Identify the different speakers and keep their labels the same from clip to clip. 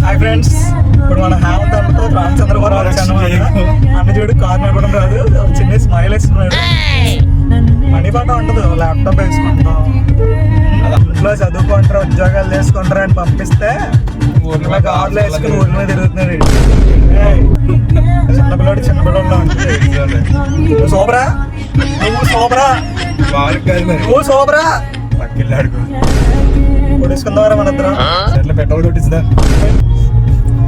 Speaker 1: Hi friends, ఇప్పుడు మన హేమంత్ అన్నతో రామచంద్రపురం వచ్చాను. అన్న చూడు కార్ నడపడం రాదు, చిన్న స్మైల్ వేస్తున్నాడు. మనీ పాట ఉండదు, ల్యాప్టాప్ వేసుకుంటాం, ఇంట్లో చదువుకుంటారు, ఉద్యోగాలు చేసుకుంటారు అని పంపిస్తే ఊర్లో కార్లో వేసుకుని ఊరి మీద తిరుగుతున్నాడు. చిన్నపిల్లడు ఉంటుంది. సోబరా నువ్వు సోబరా నువ్వు సోబరా కొట్టేసుకుందావరా మన ఇద్దరం. పెట్రోల్ కొట్టించుదా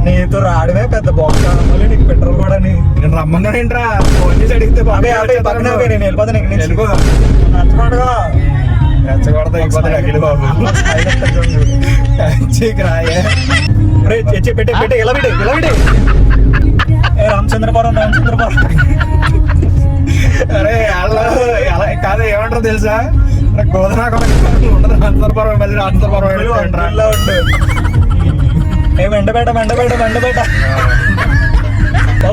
Speaker 1: నీతో రావడమే పెద్ద బొక్క, మళ్ళీ నీకు పెట్రోల్ కూడా నేను రమ్మన్నాడు ఏంట్రా ఫోన్ చేసి అడిగితే పక్కన నేను వెళ్ళిపోతాను. ఇక్కడ నుంచి నచ్చకూడగా రెచ్చగొడతా అయిపోతాడు బాబు. రాయే పెట్టే ఇలా విడే రామచంద్రపురం. అరే అలా కాదు, ఏమంటారు తెలుసా, గోధనాకం ఉండదు రామచంద్రపురం, మళ్ళీ రామచంద్రపురం ఉండు. ఏ వెంటబేట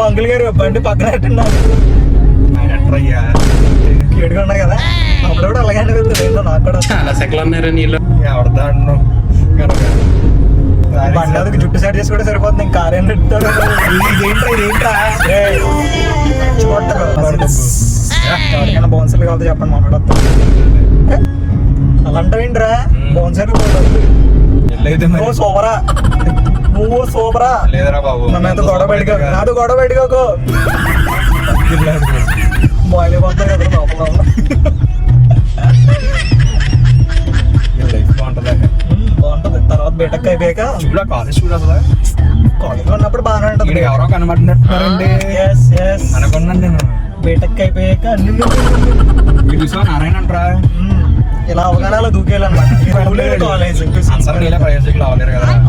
Speaker 1: అంకుల్ గారు బండి పక్కన పెట్టున్నారు. ఏడుకున్నా కదా అప్పుడు కూడా అలాగే అనిపిస్తుంది. ఏంటో నాకు కూడా
Speaker 2: చాలా సెకలు ఉన్నారా నీళ్ళు
Speaker 1: ఎవడదా అన్ను బండి అదికి జుట్టు సెట్ చేసి కూడా సరిపోతుంది. ఇంకా కారేం పెడతాడు. ఎవరికైనా బౌన్సర్లు కావాలి చెప్పండి, మనోడు అలాంటివింట్రా బౌన్సర్లు నువ్వు సూపరా నువ్వు సూపరా
Speaker 2: లేదరా బాబు.
Speaker 1: నన్ను గొడవ పెట్టుకోకు, నాతో గొడవ పెట్టుకోకు. బాయిల్ అయిపోతారు కదా లోపల. బాగుంటది. తర్వాత బీటెక్ అయిపోయాక
Speaker 2: కాలేజ్ చూడు అసలు.
Speaker 1: కాలేజ్ లో ఉన్నప్పుడు బాగానే ఉంటది.
Speaker 2: ఎవరో కనబడినట్టున్నారండి అనుకున్నాను నేను.
Speaker 1: బీటెక్ అయిపోయాక
Speaker 2: చూసా నారాయణ అంటారా
Speaker 1: ఇలా అవగాహన దూకేయాలన్నమాట. కాలేజ్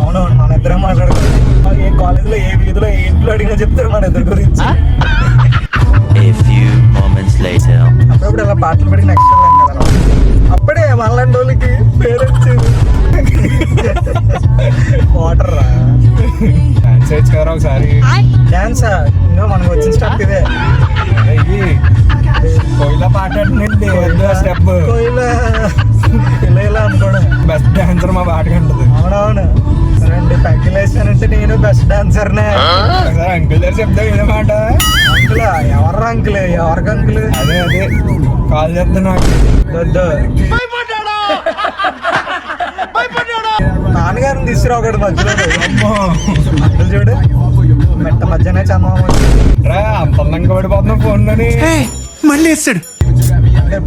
Speaker 1: అవునవును, మన ఇద్దరం మాట్లాడుకోవాలి. ఏ కాలేజ్ లో ఏ వీధిలో ఏ ఇంట్లో అడిగినా చెప్తారు మన ఇద్దరు గురించి. అప్పుడప్పుడు ఇలా పాటలు పడి నెక్స్ట్ కదా, అప్పుడే మనలాంటి వాళ్ళకి పేరు వచ్చేది. వాటర్ రా
Speaker 2: ఒకసారి
Speaker 1: డాన్సా ఇంకా మనకు వచ్చిన స్టెప్ ఇదే.
Speaker 2: కోయిలా పాట స్టెప్
Speaker 1: ఇలా అనుకోవడం.
Speaker 2: బెస్ట్ డాన్సర్ మా పాట కంటది.
Speaker 1: అవునవును, రండి తగ్గిలేసానంటే నేను బెస్ట్ డాన్సర్నే.
Speaker 2: అంకుల్ దగ్గర చెప్తా ఇదే మాట.
Speaker 1: అంకులా ఎవరు అంకుల్, ఎవరికి అంకుల్?
Speaker 2: అదే కాల్ చేస్తా నాకు.
Speaker 1: నాన్నగారిని తీసుకురా ఒకటి మధ్యలో. అంకుల్ చూడు మెట్ట మధ్యనే చందమామ
Speaker 2: అంత అందంగా పడిపోతున్నా ఫోన్ లోని.
Speaker 3: మళ్ళీ వేస్తాడు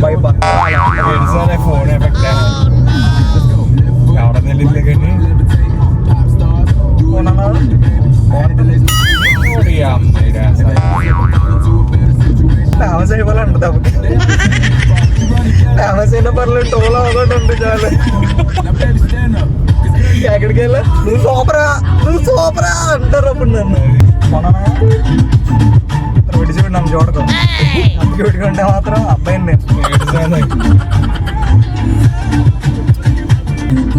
Speaker 2: భయపడలే ఫోన్ ఎఫెక్ట్ ఎవడ తెలియదు కానీ
Speaker 1: ఫోన్ అన్నాడు. ఫేమస్ అయిపోవాలంట తప్పకి. ఫేమస్ అయిన పర్లేదు, టోలో ఒకటి ఉంది చాలు. ఎక్కడికి వెళ్ళా నువ్వు సూపరా అంటారు అప్పుడు నన్ను. మొన్న విడిచిపెట్టి నన్ను చూడకు, అందుకే విడికుంటే మాత్రం అబ్బాయిని నేను.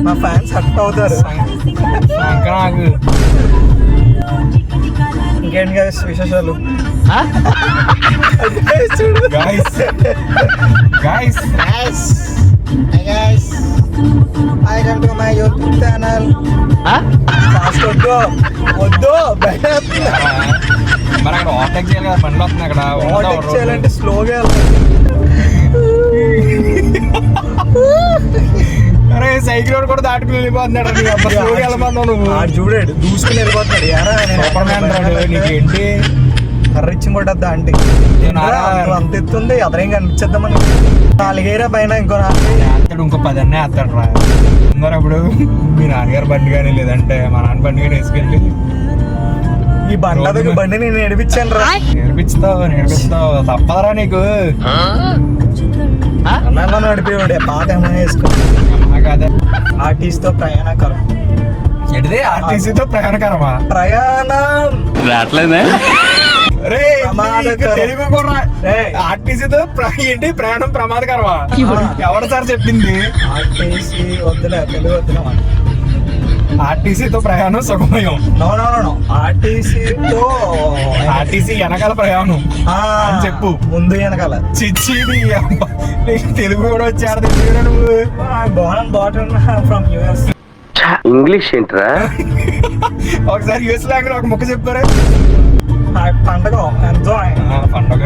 Speaker 1: మా ఫ్యాన్స్ హర్ట్ అవుతారు. ఇంకేంటి గైస్ విశేషాలు? వద్దు
Speaker 2: మరి అక్కడ ఓవర్టేక్ చేయాలి కదా, బండ్లు వస్తున్నాయి అక్కడ.
Speaker 1: ఓవర్టేక్ చేయాలంటే స్లోగా
Speaker 2: అరే సైకిల్ రోడ్ కూడా దాటుకుని వెళ్ళిపోతున్నాడు.
Speaker 1: నువ్వు చూడాడు దూసుకుని వెళ్ళిపోతున్నాడు.
Speaker 2: నీకేంటి
Speaker 1: కర్రిచ్చి కొట్టద్దా అంటే అంత ఎత్తుంది, అదరేం కనిపించేద్దామని. 4 పైన ఇంకో
Speaker 2: ఇంకో 10 అన్నీ వేస్తాడు రా. ఉన్నారు అప్పుడు మీ నాన్నగారు బండి కానీ లేదంటే మా నాన్న బండి కానీ వేసుకెళ్ళి
Speaker 1: ఈ బండి నేను నేర్పించాను రా.
Speaker 2: నేర్పిస్తావు తప్పదరా నీకు.
Speaker 1: అన్న నడిపేవాడే పాత ఏమైనా వేసుకో. ఆర్టీసీతో ప్రయాణకరం.
Speaker 2: ఏంటిది ఆర్టీసీతో ప్రయాణకరమా?
Speaker 1: ప్రయాణం
Speaker 2: రావట్లేదే. తెలుగు కూడా ఆర్టీసీతో ఏంటి ప్రయాణం ప్రమాదకరమా? ఎవరు సార్ చెప్పింది?
Speaker 1: ఆర్టీసీ వద్దులే, తెలుగు వద్దులే.
Speaker 2: ఆర్టీసీతో ప్రయాణం సుఖమయం. ఆర్టీసీ వెనకాల ప్రయాణం అని చెప్పు.
Speaker 1: ముందు వెనకాల
Speaker 2: చిచ్చిది తెలుగు కూడా వచ్చారు. నువ్వు
Speaker 1: ఫ్రమ్ యూఎస్.
Speaker 3: ఇంగ్లీష్ ఏంట్రా?
Speaker 2: ఒకసారి యూఎస్ లాంగ్వేజ్ ఒక ముక్క చెప్తారా?
Speaker 1: పండగ ఎంజాయ్.
Speaker 2: పండగ.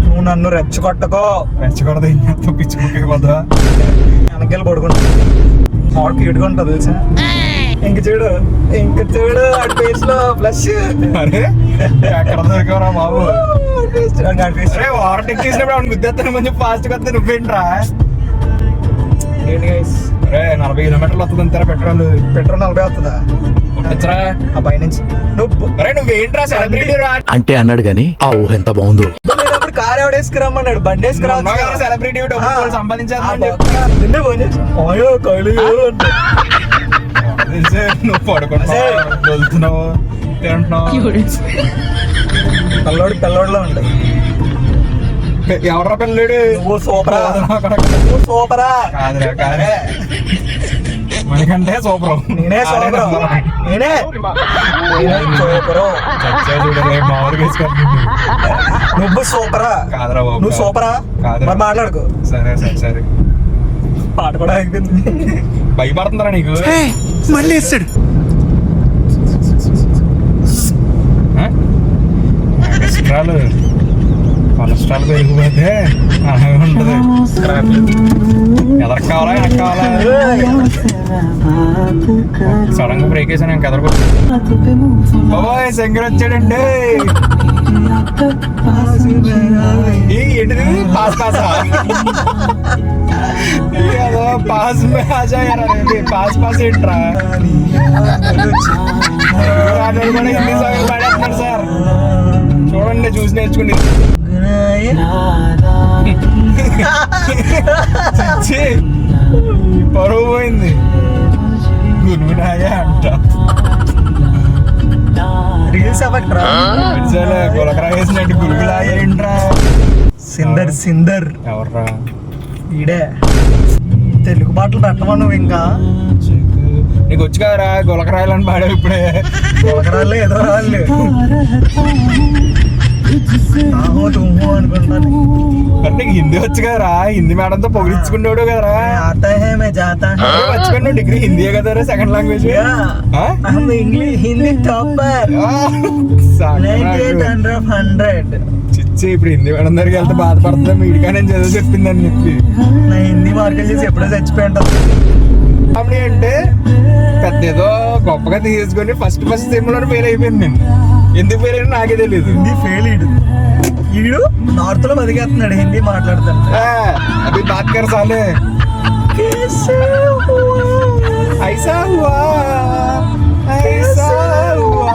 Speaker 1: నువ్వు నన్ను రెచ్చగొట్టకో.
Speaker 2: రెచ్చగొడదు ఏం చేస్తావు, పిచ్చి ముక్క పోదా.
Speaker 1: వెనకాల పడుకుంటా మాకు ఇడుకుంటా తెలుసా. ఇంక చూడు వాడి ఫేస్ లో ఫ్లష్.
Speaker 2: అరే ఎక్కడ దొరికవరా బాబు? అరే వాటర్ ఎక్కేసినప్పుడు అవును గుద్దేస్తాను కొంచెం ఫాస్ట్ గా నువ్వేంట్రా? అరే 40 కిలోమీటర్లు వస్తుంది అంటారా పెట్రోల్?
Speaker 1: పెట్రోల్ 40 వస్తుందా?
Speaker 2: కొట్టొచ్చురా
Speaker 1: ఆ పైనుంచి
Speaker 2: అరే నువ్వేంట్రా సెలబ్రిటీ రా
Speaker 4: అంటే అన్నాడు గాని ఆ ఊహ ఎంత బాగుందో.
Speaker 1: నేనప్పుడు కార్ ఎవడేసుకురమ్మన్నాడు, బండి వేసుకురా.
Speaker 2: సెలబ్రిటీ సంపాదించాలి నువ్వు పడుకుంటున్నావు, వెళ్తున్నావు, తింటున్నావు.
Speaker 1: పిల్లోడిలో ఉండే
Speaker 2: ఎవరా పిల్లడు?
Speaker 1: నువ్వు సూపరా. సూపరా
Speaker 2: కాదురా కాదే మనకంటే సూపర్.
Speaker 1: నేనే సూపరు.
Speaker 2: మామూలుగా వేసుకోండి.
Speaker 1: నువ్వు సూపరా.
Speaker 2: కాదురా బాబు,
Speaker 1: నువ్వు సూపరా.
Speaker 2: కాదురా.
Speaker 1: మరి మాట్లాడుకో.
Speaker 2: సరే
Speaker 1: పాట కూడా అయిపోయింది.
Speaker 2: భయపడుతుందిరా నీకు?
Speaker 4: మళ్ళీ వేస్తాడు.
Speaker 2: కొలెస్ట్రాల్ పెరిగిపోతే అలాగే ఉంటుంది. ఎదరికి కావాలా వెనక్కి కావాలా? సడన్ గా బ్రేక్ వేసాను ఇంక ఎదరకు. ఓయ్ శంకర్ వచ్చాడండి. ఏంటిది పాస్ ఏదో పాస్ పాస్ ఏంట్రా? కూడా హిందీ సాంగ్ పాడేస్తున్నాడు సార్. చూడండి చూసి నేర్చుకుని. పరువు పోయింది. గునుగునాయా అంట.
Speaker 1: రీల్స్ ఎఫెక్ట్ రా.
Speaker 2: గులకరా వేసినట్టు గురుగులాగా ఏంట్రా?
Speaker 1: సిందర్
Speaker 2: ఎవర్రా?
Speaker 1: ఈడే తెలుగు పాటలు పెట్టమా నువ్వు? ఇంకా
Speaker 2: నీకు వచ్చి కదరా గులకరాయాలని పాడావు ఇప్పుడే.
Speaker 1: గులకరాళ్ళు ఏదో రాళ్ళు అనుకుంటాను.
Speaker 2: నీకు హిందీ వచ్చు కదరా? హిందీ మేడంతో పొగిడించుకున్నాడు కదరా? మర్చిపోయి డిగ్రీ హిందీయే కదరా second language.
Speaker 1: English Hindi topper.
Speaker 2: చిచ్చి ఇప్పుడు హిందీ మేడం దగ్గరికి వెళ్తే బాధపడుతుందా? మీడిగా నేను చదువు చెప్పిందని చెప్పి
Speaker 1: నా హిందీ మార్కులు చేసి ఎప్పుడో చచ్చిపోయి ఉంటాను.
Speaker 2: అంటే పెద్ద ఏదో గొప్పగా తీసుకొని ఫస్ట్ సెమ్ లో ఫెయిల్ అయిపోయింది. నేను ఎందుకు ఫెయిల్ అయినా నాకే తెలియదు.
Speaker 1: హిందీ ఫెయిల్ ఈడు నార్త్ లో బతికేస్తున్నాడు హిందీ మాట్లాడుతాను.
Speaker 2: అవి బాత్ కర్ సాలే ఐసా హువా ఐసా హువా.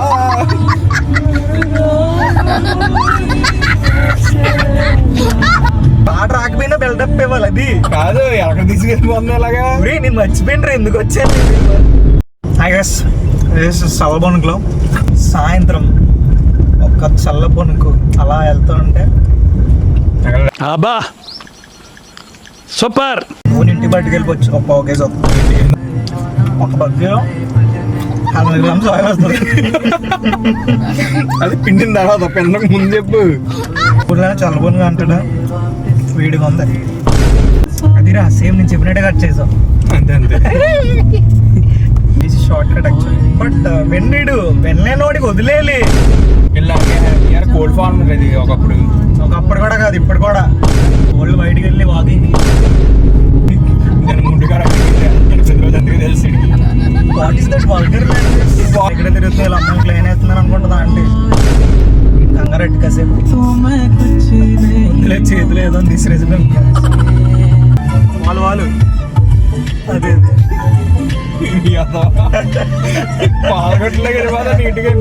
Speaker 1: పాట రాకపోయినా బిల్డప్ ఇవ్వాలి. అది
Speaker 2: కాదు ఎక్కడ తీసుకెళ్ళిపోతుంది అలాగా.
Speaker 1: నేను మర్చిపోయినరా ఎందుకు వచ్చాను. చల్లబొనుకులో సాయంత్రం ఒక చల్ల బొనుకు అలా వెళ్తూ ఉంటే
Speaker 4: అబ్బా సూపర్.
Speaker 1: నువ్వు ఇంటికి బయటకు వెళ్ళిపోవచ్చు. ఒక పావు కేజీ ఒక బగ్గిలో 100 గ్రామ్స్ ఆయిల్ వస్తుంది.
Speaker 2: అది పిండిన తర్వాత పిండకు ముందు చెప్పు.
Speaker 1: ఇప్పుడు చల్లబొనుగా అంటాడా వేడిగా ఉంది. అది రా సేమ్ నేను చెప్పినట్టే కట్ చేసావు.
Speaker 2: అంతే
Speaker 1: షార్ట్ కట్ యాక్చువల్లీ. బట్ వెన్నోడికి వదిలేయాలి.
Speaker 2: కోల్డ్ ఫార్మ్ అది
Speaker 1: ఒకప్పుడు కూడా కాదు ఇప్పుడు కూడా. వాళ్ళు బయటికి వెళ్ళి వాకింగ్
Speaker 2: ముందు తెలిసి
Speaker 1: what is that vulgar language. ఇక్కడ తిరుగుతుంది వీళ్ళ అమ్మాయికి లైన్ వేస్తున్నారు అనుకుంటుందా అంటే కంగారెడ్డి కాసేపు చేతులు ఏదో తీసిరేసి వాళ్ళు అదే
Speaker 2: పాలగొట్టలే కదా నీట్గా.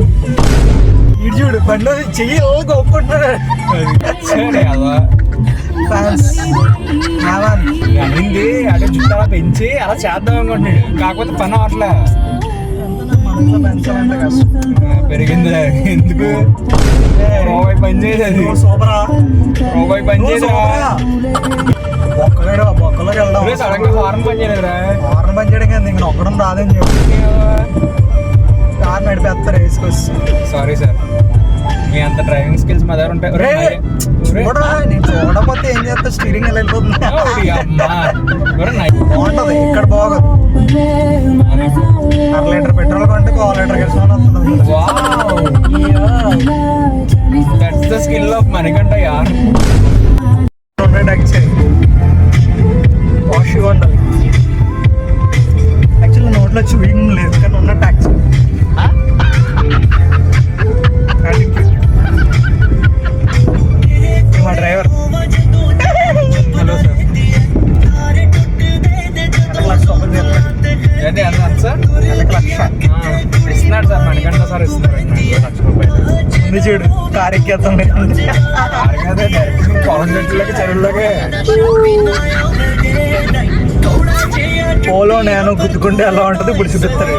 Speaker 1: ఇటు చూడు బండి చెయ్యి ఒప్పుకుంటున్నాడు.
Speaker 2: అనింది అటు జుట్టు అలా పెంచి అలా చేద్దాం అనుకుంటున్నాడు. కాకపోతే పని అవట్లే. పెరిగింది ఎందుకు? రూపాయి పని చేసేది. రూపాయి పని చేసేదా?
Speaker 1: బొక్కలోకి వెళ్దాం.
Speaker 2: సడన్ గా హార్న్ పని చేయలేదురా.
Speaker 1: హార్న్ పని చేయడం కదా ఇంకా నొక్కడం రాదని చెప్పి కార్ నడిపేస్తారు వేసుకొచ్చి.
Speaker 2: సారీ సార్, మీ అంత డ్రైవింగ్ స్కిల్స్ మా దగ్గర ఉంటాయి. ఒరే,
Speaker 1: రే, చూడరా నేను చూడకపోతే ఏం చేస్తా స్టీరింగ్ ఎలా వెళ్ళిపోతుంది
Speaker 2: ఓడి అమ్మా. ఒరే,
Speaker 1: బాగుంటది ఇక్కడ బాగోదు 1/2 లీటర్ పెట్రోల్ కంటే 1/2 లీటర్ గెలిచిన వస్తుంది
Speaker 2: that's the skill of Manikanta యార్.
Speaker 1: వాషిగా ఉండాలి యాక్చువల్లీ నోట్లో చూయింగ్ లేదు కానీ ఉన్న ట్యాక్సీ మా డ్రైవర్
Speaker 2: హలో సార్.
Speaker 1: లక్ష రూపాయలు చెప్పాడు
Speaker 2: ఏంటి అన్నాను సార్?
Speaker 1: లక్ష
Speaker 2: ఇస్తున్నాడు సార్, మణికంఠ సార్ ఇస్తున్నారు ₹1,00,000.
Speaker 1: ఉంది చూడు కారు ఎక్కేస్తాం
Speaker 2: అదే డైరెక్ట్ పొలం చెట్లకి చెరువులోకి.
Speaker 1: పోలో నేను గుద్దుకుంటే ఎలా ఉంటుంది ఇప్పుడు చూపిస్తారు